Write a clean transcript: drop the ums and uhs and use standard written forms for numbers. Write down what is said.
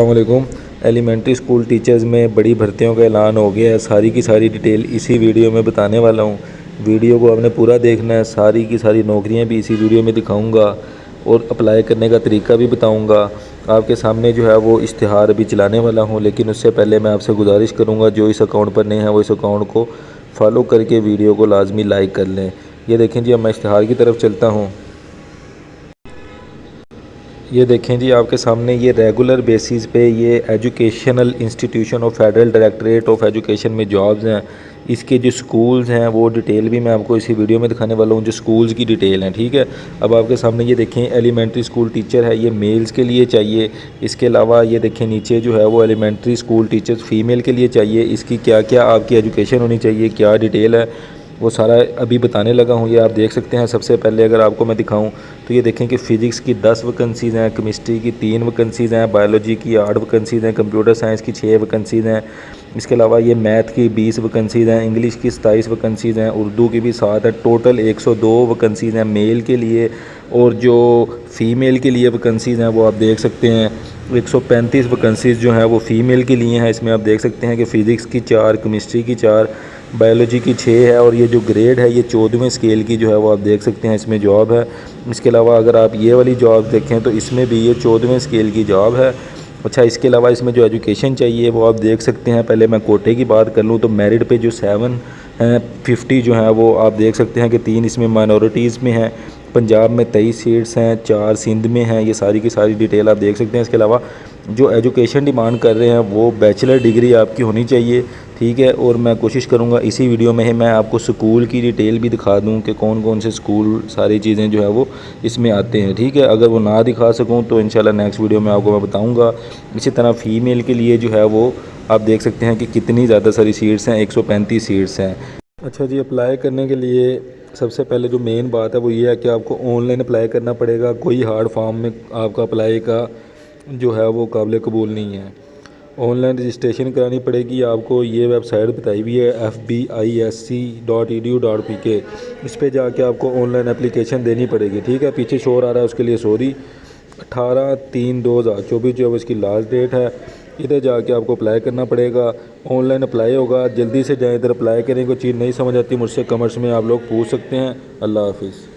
अस्सलामुअलैकुम। Elementary school teachers में बड़ी भर्तियों का ऐलान हो गया है। सारी की सारी डिटेल इसी वीडियो में बताने वाला हूँ। वीडियो को आपने पूरा देखना है। सारी की सारी नौकरियाँ भी इसी वीडियो में दिखाऊंगा और अप्लाई करने का तरीका भी बताऊंगा। आपके सामने जो है वो इश्तिहार भी चलाने वाला हूँ, लेकिन उससे पहले मैं आपसे गुजारिश करूँगा जो इस अकाउंट पर नए हैं वो इस अकाउंट को फॉलो करके वीडियो को लाजमी लाइक कर लें। ये देखें जी, अब मैं इश्तिहार की तरफ चलता हूँ। ये देखें जी, आपके सामने ये रेगुलर बेसिस पे ये educational institution of federal directorate of education में जॉब्स हैं। इसके जो स्कूल्स हैं वो डिटेल भी मैं आपको इसी वीडियो में दिखाने वाला हूँ, जो स्कूल्स की डिटेल हैं। ठीक है, अब आपके सामने ये देखें एलिमेंट्री स्कूल टीचर है, ये मेल्स के लिए चाहिए। इसके अलावा ये देखें नीचे जो है वो एलिमेंट्री स्कूल टीचर्स फ़ीमेल के लिए चाहिए। इसकी क्या क्या आपकी एजुकेशन होनी चाहिए, क्या डिटेल है, वो सारा अभी बताने लगा हूँ। ये आप देख सकते हैं। सबसे पहले अगर आपको मैं दिखाऊँ तो ये देखें कि फ़िज़िक्स की 10 वैकेंसीज़ हैं, केमिस्ट्री की 3 वैकेंसीज़ हैं, बायोलॉजी की 8 वैकेंसीज़ हैं, कंप्यूटर साइंस की 6 वैकेंसीज़ हैं। इसके अलावा ये मैथ की 20 वैकेंसीज़ हैं, इंग्लिश की 27 वैकेंसीज़ हैं, उर्दू की भी 7 है। टोटल 102 वैकेंसीज़ हैं मेल के लिए। और जो फ़ीमेल के लिए वैकेंसीज़ हैं वो आप देख सकते हैं 135 वैकेंसीज़ जो हैं वो फ़ीमेल के लिए हैं। इसमें आप देख सकते हैं कि फ़िज़िक्स की 4, केमिस्ट्री की 4, बायोलॉजी की 6 है। और ये जो ग्रेड है ये 14वें स्केल की जो है वो आप देख सकते हैं, इसमें जॉब है। इसके अलावा अगर आप ये वाली जॉब देखें तो इसमें भी ये 14वें स्केल की जॉब है। अच्छा, इसके अलावा इसमें जो एजुकेशन चाहिए वो आप देख सकते हैं। पहले मैं कोटे की बात कर लूँ तो मेरिट पे जो 750 जो है वो आप देख सकते हैं कि 3 इसमें माइनॉरिटीज़ में हैं। पंजाब में 23 सीट्स हैं, 4 सिंध में हैं। ये सारी की सारी डिटेल आप देख सकते हैं। इसके अलावा जो एजुकेशन डिमांड कर रहे हैं वो बैचलर डिग्री आपकी होनी चाहिए। ठीक है, और मैं कोशिश करूँगा इसी वीडियो में ही मैं आपको स्कूल की डिटेल भी दिखा दूँ कि कौन कौन से स्कूल सारी चीज़ें जो है वो इसमें आते हैं। ठीक है, अगर वो ना दिखा सकूँ तो इंशाल्लाह नेक्स्ट वीडियो में आपको मैं बताऊँगा। इसी तरह फ़ीमेल के लिए जो है वो आप देख सकते हैं कि कितनी ज़्यादा सारी सीट्स हैं, 135 सीट्स हैं। अच्छा जी, अप्लाई करने के लिए सबसे पहले जो मेन बात है वो ये है कि आपको ऑनलाइन अप्लाई करना पड़ेगा। कोई हार्ड फॉर्म में आपका अप्लाई का जो है वो काबिल कबूल नहीं है। ऑनलाइन रजिस्ट्रेशन करानी पड़ेगी आपको। ये वेबसाइट बताई हुई है fbisc.edu.pk। इस पर जाके आपको ऑनलाइन एप्लीकेशन देनी पड़ेगी। ठीक है, पीछे शोर आ रहा है उसके लिए सॉरी। 18/3/2024 जो है इसकी लास्ट डेट है। इधर जाके आपको अप्लाई करना पड़ेगा। ऑनलाइन अप्लाई होगा, जल्दी से जाएँ इधर अप्लाई करें। कोई चीज़ नहीं समझ आती मुझसे कमेंट्स में आप लोग पूछ सकते हैं। अल्लाह हाफिज़।